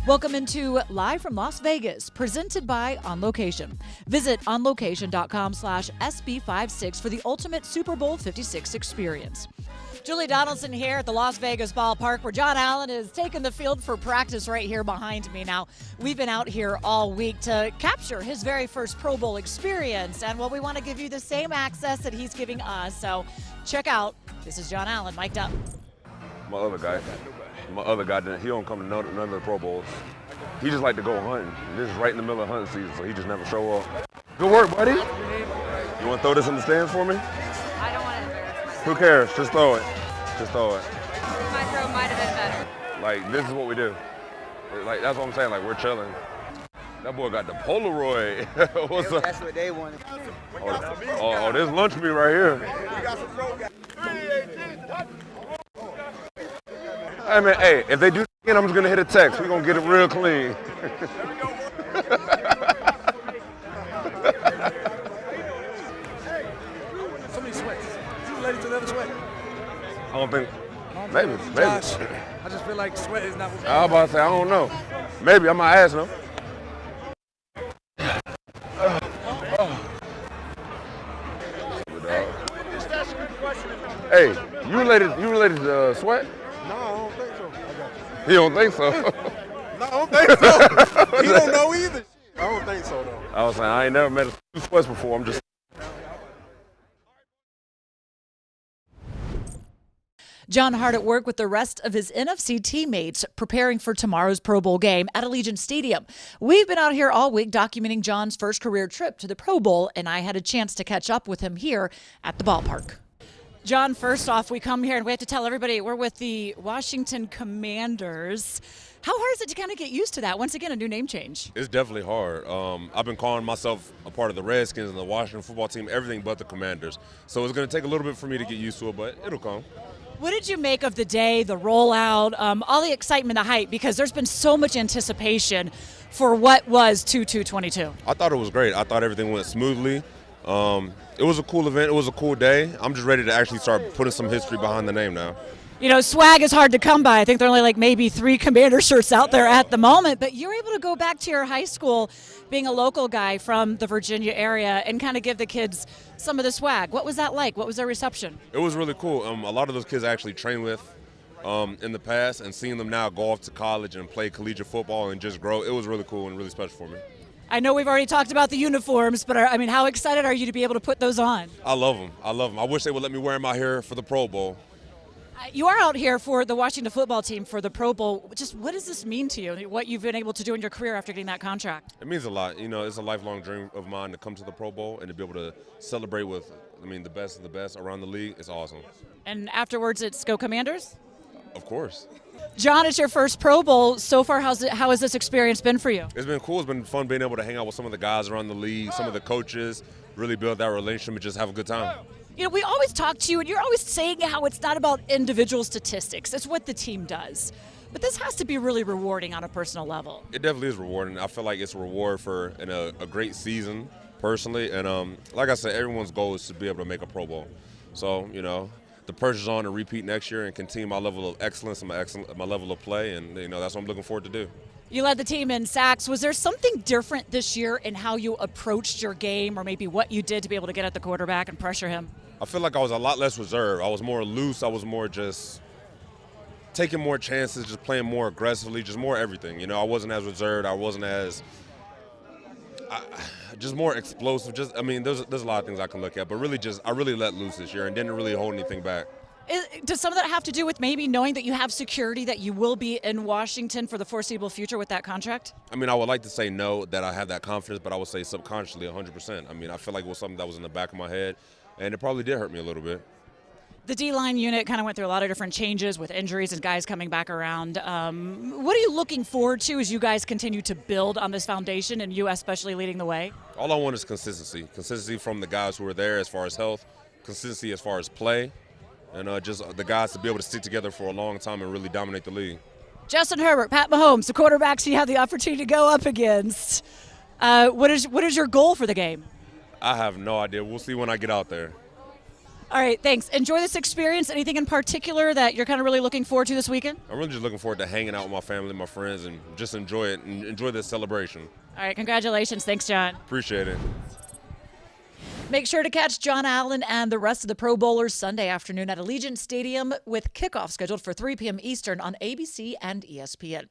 Welcome into Live from Las Vegas, presented by On Location. Visit onlocation.com/SB56 for the ultimate Super Bowl 56 experience. Julie Donaldson here at the Las Vegas ballpark where Jon Allen is taking the field for practice right here behind me. Now, we've been out here all week to capture his very first Pro Bowl experience, and we want to give you the same access that he's giving us. So check out, this is Jon Allen, mic'd up. My other guy, he don't come to none of the Pro Bowls. He just like to go hunting. This is right in the middle of hunting season, so he just never show up. Good work, buddy. You want to throw this in the stands for me? I don't want to embarrass myself. Who cares? Just throw it. Just throw it. My throw might have been better. Like, this is what we do. Like, that's what I'm saying. Like, we're chilling. That boy got the Polaroid. What's up? That's what they wanted. Oh, this lunch meat right here. Hey, man, hey, if they do again, I'm just going to hit a text. We're going to get it real clean. So many sweats. Is he related to the other sweat? I don't think. Maybe. Josh, I just feel like sweat is not what I was about to say, I don't know. Maybe. I might ask him. Hey, you related to Sweat? No, I don't think so. He don't think so. No, I don't think so. He don't know either. I don't think so, though. I was saying, I ain't never met a Sweats before. I'm just. Jon hard at work with the rest of his NFC teammates preparing for tomorrow's Pro Bowl game at Allegiant Stadium. We've been out here all week documenting Jon's first career trip to the Pro Bowl, and I had a chance to catch up with him here at the ballpark. Jon, first off, we come here and we have to tell everybody we're with the Washington Commanders. How hard is it to kind of get used to that? Once again, a new name change. It's definitely hard. I've been calling myself a part of the Redskins and the Washington football team, everything but the Commanders. So it's going to take a little bit for me to get used to it, but it'll come. What did you make of the day, the rollout, all the excitement, the hype? Because there's been so much anticipation for what was 2/2/22. I thought it was great. I thought everything went smoothly. It was a cool event. It was a cool day. I'm just ready to actually start putting some history behind the name now. You know, swag is hard to come by. I think there are only like maybe 3 Commander shirts out there at the moment, but you're able to go back to your high school being a local guy from the Virginia area and kind of give the kids some of the swag. What was that like? What was their reception? It was really cool. A lot of those kids I actually trained with in the past, and seeing them now go off to college and play collegiate football and just grow, it was really cool and really special for me. I know we've already talked about the uniforms, but I mean, how excited are you to be able to put those on? I love them. I love them. I wish they would let me wear them out here for the Pro Bowl. You are out here for the Washington football team for the Pro Bowl. Just what does this mean to you, what you've been able to do in your career after getting that contract? It means a lot. You know, it's a lifelong dream of mine to come to the Pro Bowl and to be able to celebrate with, the best of the best around the league. It's awesome. And afterwards, it's Go Commanders? Of course. Jon, it's your first Pro Bowl. So far, how has this experience been for you? It's been cool. It's been fun being able to hang out with some of the guys around the league, some of the coaches, really build that relationship and just have a good time. You know, we always talk to you, and you're always saying how it's not about individual statistics. It's what the team does. But this has to be really rewarding on a personal level. It definitely is rewarding. I feel like it's a reward for a great season, personally. And like I said, everyone's goal is to be able to make a Pro Bowl. So, the pressure's on to repeat next year and continue my level of excellence and my level of play. And, that's what I'm looking forward to do. You led the team in sacks. Was there something different this year in how you approached your game or maybe what you did to be able to get at the quarterback and pressure him? I feel like I was a lot less reserved. I was more loose. I was more just taking more chances, just playing more aggressively, just more everything. I wasn't as reserved. I wasn't as just more explosive. There's a lot of things I can look at, but I really let loose this year and didn't really hold anything back. Does some of that have to do with maybe knowing that you have security, that you will be in Washington for the foreseeable future with that contract? I would like to say no, that I have that confidence, but I would say subconsciously 100%. I feel like it was something that was in the back of my head, and it probably did hurt me a little bit. The D-line unit kind of went through a lot of different changes with injuries and guys coming back around. What are you looking forward to as you guys continue to build on this foundation and you especially leading the way? All I want is consistency. Consistency from the guys who are there as far as health, consistency as far as play, and just the guys to be able to stick together for a long time and really dominate the league. Justin Herbert, Pat Mahomes, the quarterbacks you have the opportunity to go up against. What is your goal for the game? I have no idea. We'll see when I get out there. All right, thanks. Enjoy this experience. Anything in particular that you're kind of really looking forward to this weekend? I'm really just looking forward to hanging out with my family, my friends, and just enjoy it and enjoy this celebration. All right, congratulations. Thanks, John. Appreciate it. Make sure to catch Jon Allen and the rest of the Pro Bowlers Sunday afternoon at Allegiant Stadium with kickoff scheduled for 3 p.m. Eastern on ABC and ESPN.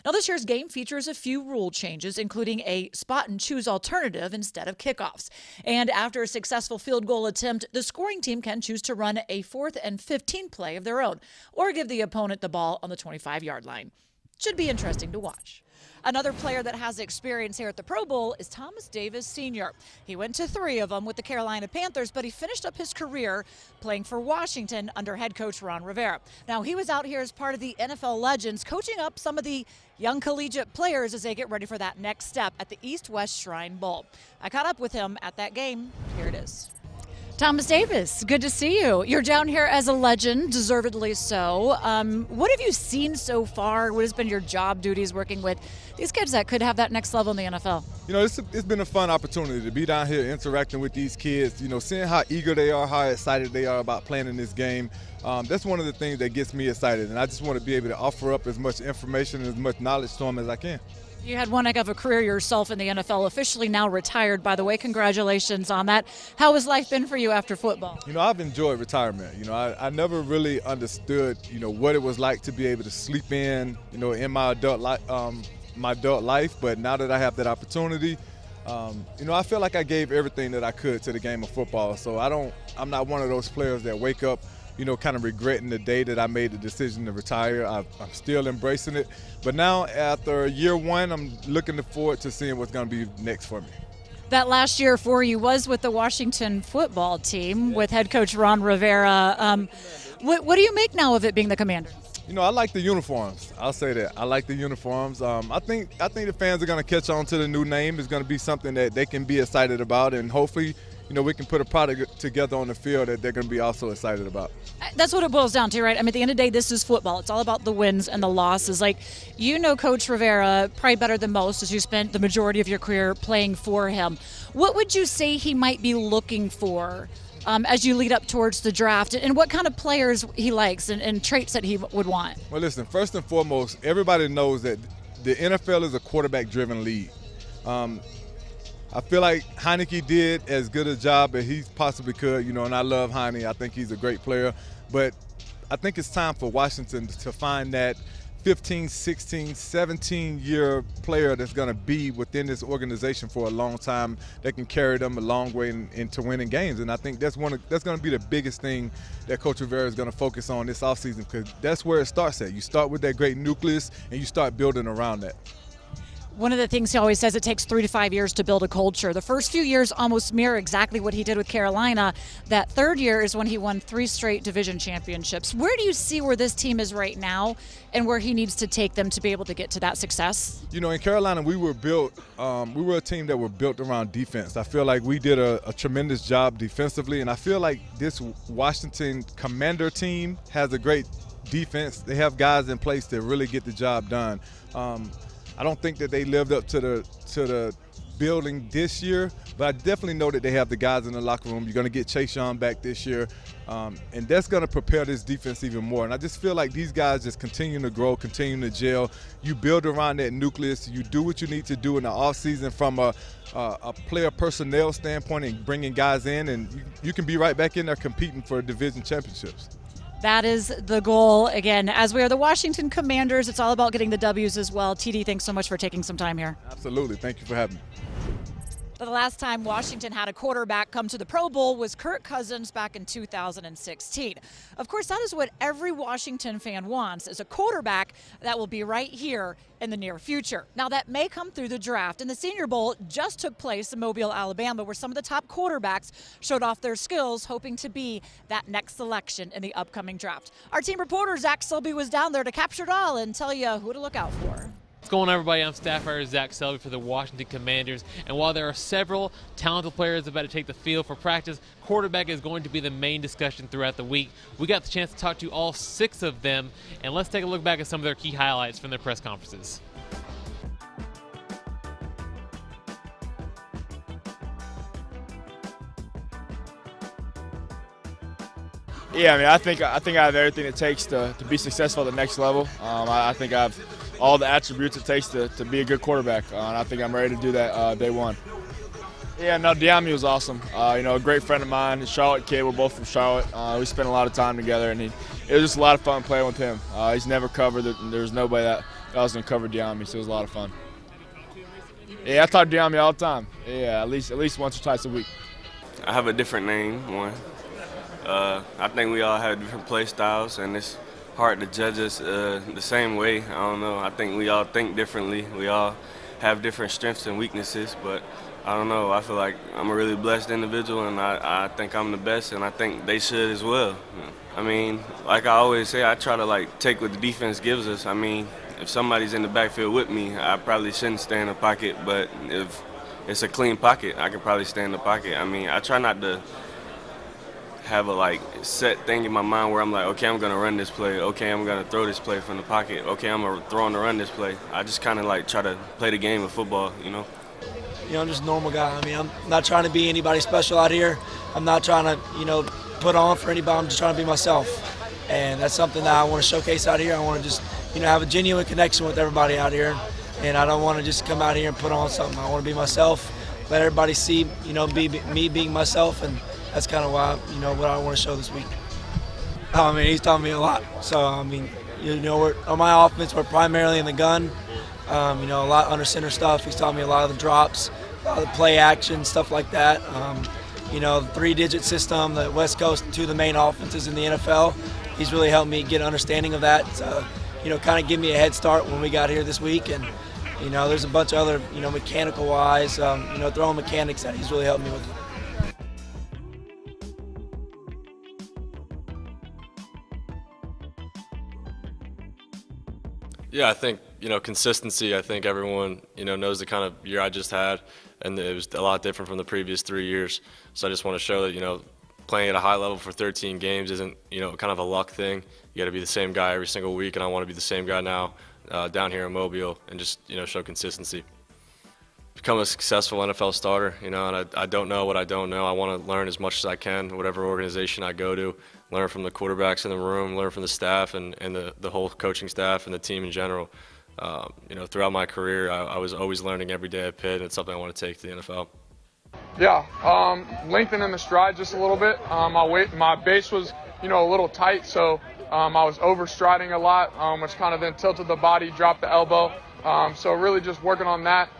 Now, this year's game features a few rule changes, including a spot-and-choose alternative instead of kickoffs. And after a successful field goal attempt, the scoring team can choose to run a 4th and 15 play of their own or give the opponent the ball on the 25-yard line. Should be interesting to watch. Another player that has experience here at the Pro Bowl is Thomas Davis Sr. He went to 3 of them with the Carolina Panthers, but he finished up his career playing for Washington under head coach Ron Rivera. Now, he was out here as part of the NFL Legends, coaching up some of the young collegiate players as they get ready for that next step at the East-West Shrine Bowl. I caught up with him at that game. Here it is. Thomas Davis, good to see you. You're down here as a legend, deservedly so. What have you seen so far? What has been your job duties working with these kids that could have that next level in the NFL? You know, it's been a fun opportunity to be down here interacting with these kids, you know, seeing how eager they are, how excited they are about playing in this game. That's one of the things that gets me excited, and I just want to be able to offer up as much information and as much knowledge to them as I can. You had one heck of a career yourself in the NFL, officially now retired, by the way. Congratulations on that. How has life been for you after football? You know, I've enjoyed retirement. You know, I never really understood, you know, what it was like to be able to sleep in, you know, in my adult life. But now that I have that opportunity, you know, I feel like I gave everything that I could to the game of football. So I'm not one of those players that wake up, you know, kind of regretting the day that I made the decision to retire. I'm still embracing it. But now, after year 1, I'm looking forward to seeing what's going to be next for me. That last year for you was with the Washington football team with head coach Ron Rivera. What do you make now of it being the Commanders? You know, I like the uniforms. I'll say that. I like the uniforms. I think the fans are going to catch on to the new name. It's going to be something that they can be excited about, and hopefully, you know, we can put a product together on the field that they're going to be also excited about. That's what it boils down to, right? I mean, at the end of the day, this is football. It's all about the wins and the losses. Like, you know Coach Rivera probably better than most, as you spent the majority of your career playing for him. What would you say he might be looking for as you lead up towards the draft, and what kind of players he likes and traits that he would want? Well, listen, first and foremost, everybody knows that the NFL is a quarterback-driven league. I feel like Heineke did as good a job as he possibly could, you know, and I love Heine. I think he's a great player. But I think it's time for Washington to find that 15, 16, 17-year player that's going to be within this organization for a long time that can carry them a long way into winning games. And I think that's going to be the biggest thing that Coach Rivera is going to focus on this offseason, because that's where it starts at. You start with that great nucleus, and you start building around that. One of the things he always says, it takes 3 to 5 years to build a culture. The first few years almost mirror exactly what he did with Carolina. That third year is when he won 3 straight division championships. Where do you see where this team is right now and where he needs to take them to be able to get to that success? You know, in Carolina, we were a team that were built around defense. I feel like we did a tremendous job defensively, and I feel like this Washington Commander team has a great defense. They have guys in place to really get the job done. I don't think that they lived up to the building this year, but I definitely know that they have the guys in the locker room. You're going to get Chase Young back this year, and that's going to prepare this defense even more. And I just feel like these guys just continue to grow, continue to gel. You build around that nucleus. You do what you need to do in the offseason from a player personnel standpoint and bringing guys in, and you can be right back in there competing for division championships. That is the goal. Again, as we are the Washington Commanders, it's all about getting the W's as well. TD, thanks so much for taking some time here. Absolutely. Thank you for having me. The last time Washington had a quarterback come to the Pro Bowl was Kirk Cousins back in 2016. Of course, that is what every Washington fan wants, is a quarterback that will be right here in the near future. Now, that may come through the draft, and the Senior Bowl just took place in Mobile, Alabama, where some of the top quarterbacks showed off their skills, hoping to be that next selection in the upcoming draft. Our team reporter, Zach Selby, was down there to capture it all and tell you who to look out for. What's going on, everybody? I'm staff writer Zach Selby for the Washington Commanders, and while there are several talented players about to take the field for practice, quarterback is going to be the main discussion throughout the week. We got the chance to talk to all 6 of them, and let's take a look back at some of their key highlights from their press conferences. Yeah, I mean, I think I have everything it takes to be successful at the next level. I think I have all the attributes it takes to be a good quarterback, and I think I'm ready to do that day one. Yeah, no, Diami was awesome. A great friend of mine, a Charlotte kid. We're both from Charlotte. We spent a lot of time together, and it was just a lot of fun playing with him. He's never covered it, and there was nobody that was going to cover Diami, so it was a lot of fun. Yeah, I talk to Diami all the time. Yeah, at least once or twice a week. I have a different name, one. I think we all have different play styles, and it's hard to judge us the same way. I don't know. I think we all think differently. We all have different strengths and weaknesses, but I don't know. I feel like I'm a really blessed individual, and I think I'm the best, and I think they should as well. I mean, like I always say, I try to take what the defense gives us. I mean, if somebody's in the backfield with me, I probably shouldn't stay in the pocket, but if it's a clean pocket, I can probably stay in the pocket. I mean, I try not to have a set thing in my mind where I'm like, okay, I'm gonna run this play, okay, I'm gonna throw this play from the pocket, okay, I'm gonna throw on the run this play. I just kind of try to play the game of football, I'm just a normal guy. I mean, I'm not trying to be anybody special out here. I'm not trying to, put on for anybody. I'm just trying to be myself. And that's something that I want to showcase out here. I want to just, have a genuine connection with everybody out here. And I don't want to just come out here and put on something. I want to be myself, let everybody see, me being myself. And that's kind of why, what I want to show this week. I mean, he's taught me a lot. So, I mean, on my offense, we're primarily in the gun. A lot under center stuff. He's taught me a lot of the drops, a lot of the play action, stuff like that. The 3-digit system, the West Coast, two of the main offenses in the NFL. He's really helped me get an understanding of that. Kind of give me a head start when we got here this week. And, there's a bunch of other, mechanical-wise, throwing mechanics that he's really helped me with. Yeah, I think, consistency. I think everyone, knows the kind of year I just had, and it was a lot different from the previous 3 years. So I just want to show that, playing at a high level for 13 games isn't, kind of a luck thing. You got to be the same guy every single week, and I want to be the same guy now down here in Mobile and just, show consistency. Become a successful NFL starter, and I don't know what I don't know. I want to learn as much as I can, whatever organization I go to, learn from the quarterbacks in the room, learn from the staff and the whole coaching staff and the team in general. Throughout my career, I was always learning every day at Pitt, and it's something I want to take to the NFL. Yeah, lengthening the stride just a little bit. My base was, a little tight, so I was overstriding a lot, which kind of then tilted the body, dropped the elbow. So really just working on that,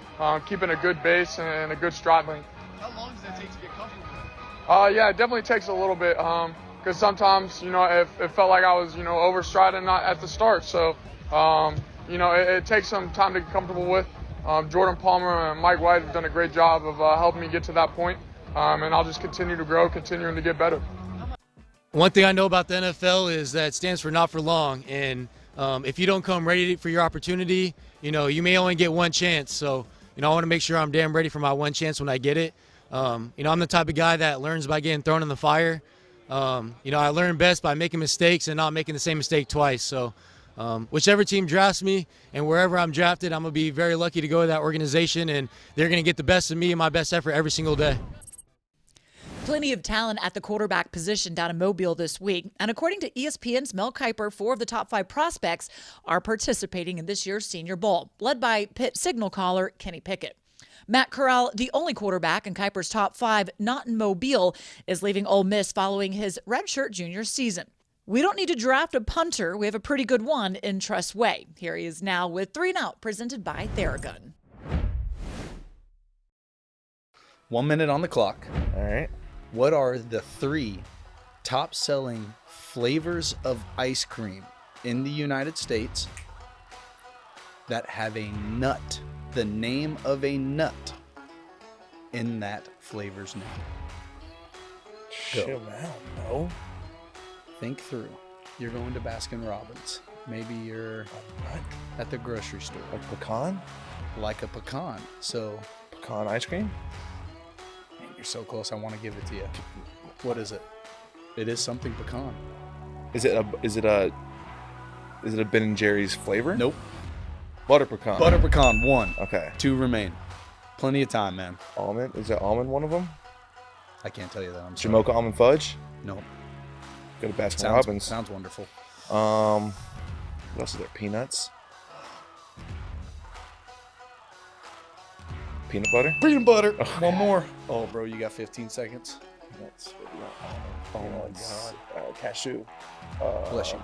keeping a good base and a good stride length. How long does that take to get comfortable with it? Yeah, it definitely takes a little bit, because sometimes, it felt like I was, overstriding at the start. So, it takes some time to get comfortable with. Jordan Palmer and Mike White have done a great job of helping me get to that point, and I'll just continue to grow, continuing to get better. One thing I know about the NFL is that it stands for not for long, and if you don't come ready for your opportunity, you may only get one chance. So, I want to make sure I'm damn ready for my one chance when I get it. I'm the type of guy that learns by getting thrown in the fire. I learn best by making mistakes and not making the same mistake twice. So whichever team drafts me and wherever I'm drafted, I'm going to be very lucky to go to that organization, and they're going to get the best of me and my best effort every single day. Plenty of talent at the quarterback position down in Mobile this week. And according to ESPN's Mel Kiper, 4 of the top 5 prospects are participating in this year's Senior Bowl, led by Pitt signal caller Kenny Pickett. Matt Corral, the only quarterback in Kiper's top 5 not in Mobile, is leaving Ole Miss following his redshirt junior season. We don't need to draft a punter. We have a pretty good one in Tress Way. Here he is now with 3 and Out, presented by Theragun. 1 minute on the clock. All right. What are the 3 top-selling flavors of ice cream in the United States that have a nut, the name of a nut, in that flavor's name? Go. Chill out, no. Think through. You're going to Baskin-Robbins. Maybe you're at the grocery store. Like pecan? Like a pecan. So pecan ice cream? Man, you're so close. I want to give it to you. What is it? It is something pecan. Is it a Ben and Jerry's flavor? Nope. Butter pecan. Butter pecan, 1. Okay. 2 remain. Plenty of time, man. Almond? Is it almond one of them? I can't tell you that. I'm sorry. Jamocha almond fudge? Nope. Go to Baskin Robbins. Sounds wonderful. What else is there? Peanuts. Peanut butter. Peanut butter. One more. Oh, bro, you got 15 seconds. Nuts. Oh my God. Cashew. Bless you.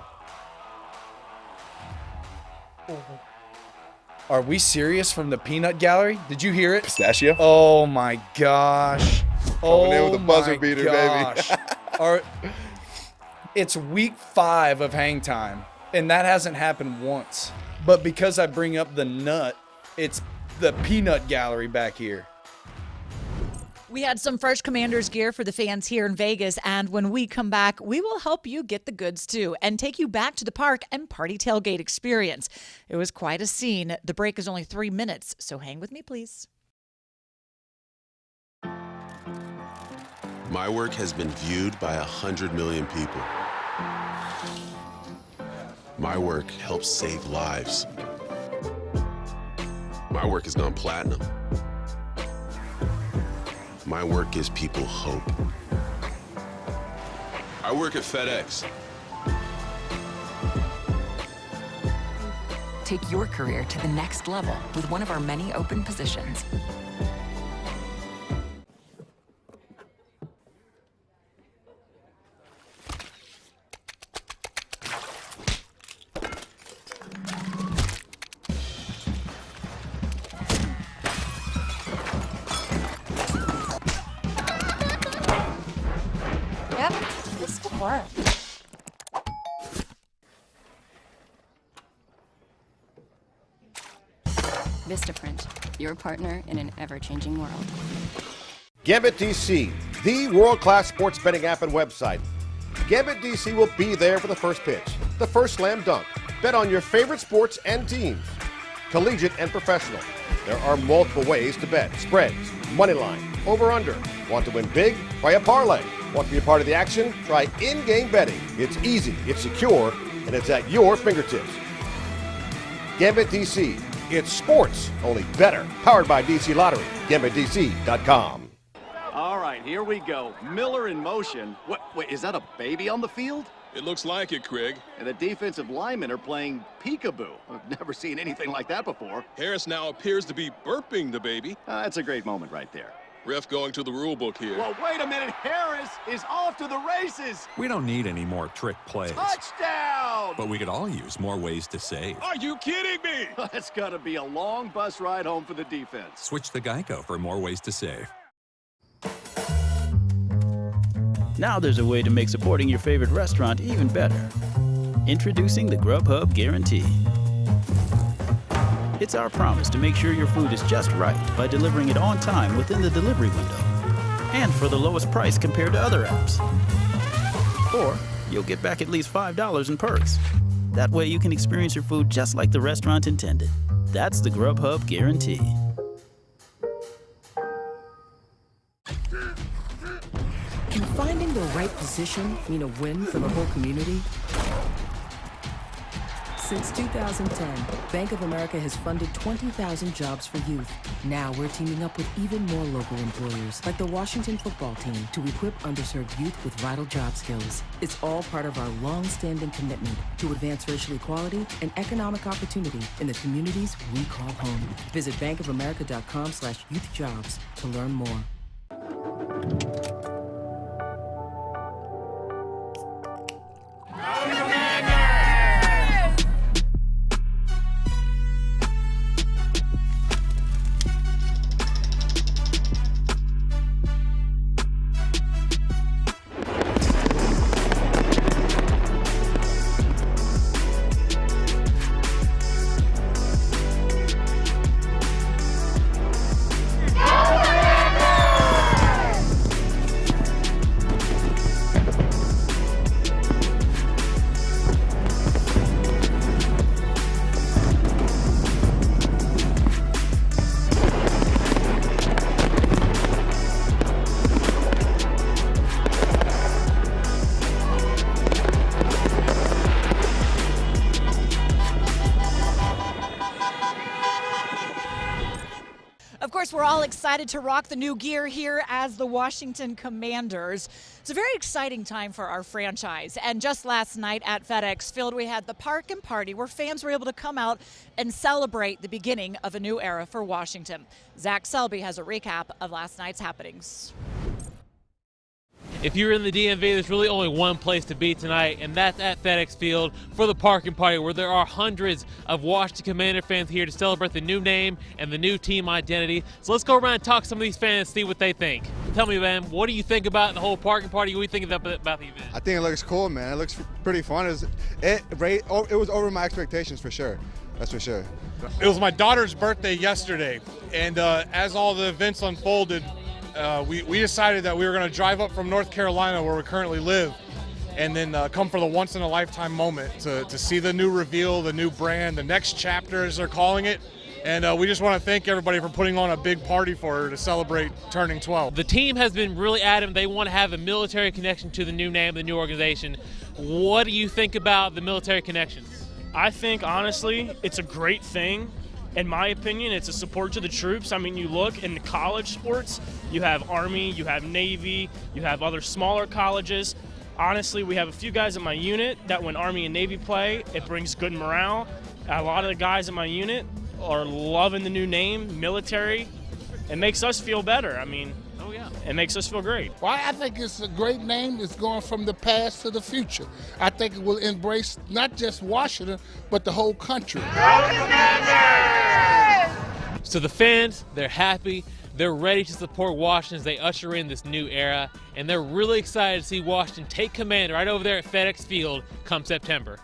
Are we serious from the peanut gallery? Did you hear it? Pistachio. Oh my gosh. Coming in with a buzzer my beater, gosh. baby. It's week 5 of hang time, and that hasn't happened once. But because I bring up the nut, it's the peanut gallery back here. We had some fresh Commanders gear for the fans here in Vegas, and when we come back, we will help you get the goods too and take you back to the park and party tailgate experience. It was quite a scene. The break is only 3 minutes, so hang with me, please. My work has been viewed by 100 million people. My work helps save lives. My work has gone platinum. My work gives people hope. I work at FedEx. Take your career to the next level with one of our many open positions. Yep, this will work. Vistaprint, your partner in an ever-changing world. Gambit DC, the world-class sports betting app and website. Gambit DC will be there for the first pitch, the first slam dunk. Bet on your favorite sports and teams, collegiate and professional. There are multiple ways to bet. Spreads, money line, over-under. Want to win big? Try a parlay. Want to be a part of the action? Try in-game betting. It's easy, it's secure, and it's at your fingertips. Gambit DC. It's sports, only better. Powered by DC Lottery. GambitDC.com. All right, here we go. Miller in motion. Wait, is that a baby on the field? It looks like it, Craig. And the defensive linemen are playing peekaboo. I've never seen anything like that before. Harris now appears to be burping the baby. That's a great moment right there. Ref going to the rule book here. Well, wait a minute. Harris is off to the races. We don't need any more trick plays. Touchdown! But we could all use more ways to save. Are you kidding me? It's going to be a long bus ride home for the defense. Switch to Geico for more ways to save. Now there's a way to make supporting your favorite restaurant even better. Introducing the Grubhub Guarantee. It's our promise to make sure your food is just right by delivering it on time within the delivery window and for the lowest price compared to other apps. Or you'll get back at least $5 in perks. That way you can experience your food just like the restaurant intended. That's the Grubhub Guarantee. Can finding the right position mean a win for the whole community? Since 2010, Bank of America has funded 20,000 jobs for youth. Now we're teaming up with even more local employers, like the Washington football team, to equip underserved youth with vital job skills. It's all part of our long-standing commitment to advance racial equality and economic opportunity in the communities we call home. Visit bankofamerica.com/youthjobs to learn more. course, we're all excited to rock the new gear here as the Washington Commanders. It's a very exciting time for our franchise. And just last night at FedEx Field, we had the Park and Party where fans were able to come out and celebrate the beginning of a new era for Washington. Zach Selby has a recap of last night's happenings. If you're in the DMV, there's really only one place to be tonight, and that's at FedEx Field for the Park and Party, where there are hundreds of Washington Commander fans here to celebrate the new name and the new team identity. So let's go around and talk to some of these fans and see what they think. Tell me, man, what do you think about the whole Park and Party? What do you think about the event? I think it looks cool, man. It looks pretty fun. It was over my expectations for sure. That's for sure. It was my daughter's birthday yesterday, and as all the events unfolded, we decided that we were going to drive up from North Carolina, where we currently live, and then come for the once-in-a-lifetime moment to see the new reveal, the new brand, the next chapter, as they're calling it. And we just want to thank everybody for putting on a big party for her to celebrate turning 12. The team has been really adamant they want to have a military connection to the new name, the new organization. What do you think about the military connections? I think, honestly, it's a great thing. In my opinion, it's a support to the troops. I mean, you look in the college sports, you have Army, you have Navy, you have other smaller colleges. Honestly, we have a few guys in my unit that when Army and Navy play, it brings good morale. A lot of the guys in my unit are loving the new name, military. It makes us feel better. I mean, oh yeah, it makes us feel great. Well, I think it's a great name. It's going from the past to the future. I think it will embrace not just Washington, but the whole country. So the fans, they're happy. They're ready to support Washington as they usher in this new era, and they're really excited to see Washington take command right over there at FedEx Field come September.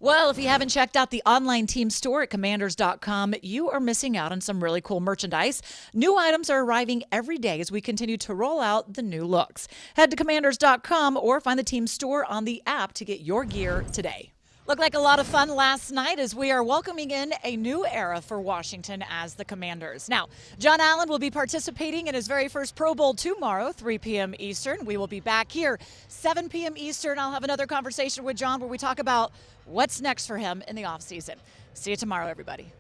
Well, if you haven't checked out the online team store at commanders.com, you are missing out on some really cool merchandise. New items are arriving every day as we continue to roll out the new looks. Head to commanders.com or find the team store on the app to get your gear today. Looked like a lot of fun last night as we are welcoming in a new era for Washington as the Commanders. Now, Jon Allen will be participating in his very first Pro Bowl tomorrow, 3 p.m. Eastern. We will be back here, 7 p.m. Eastern. I'll have another conversation with Jon where we talk about what's next for him in the offseason. See you tomorrow, everybody.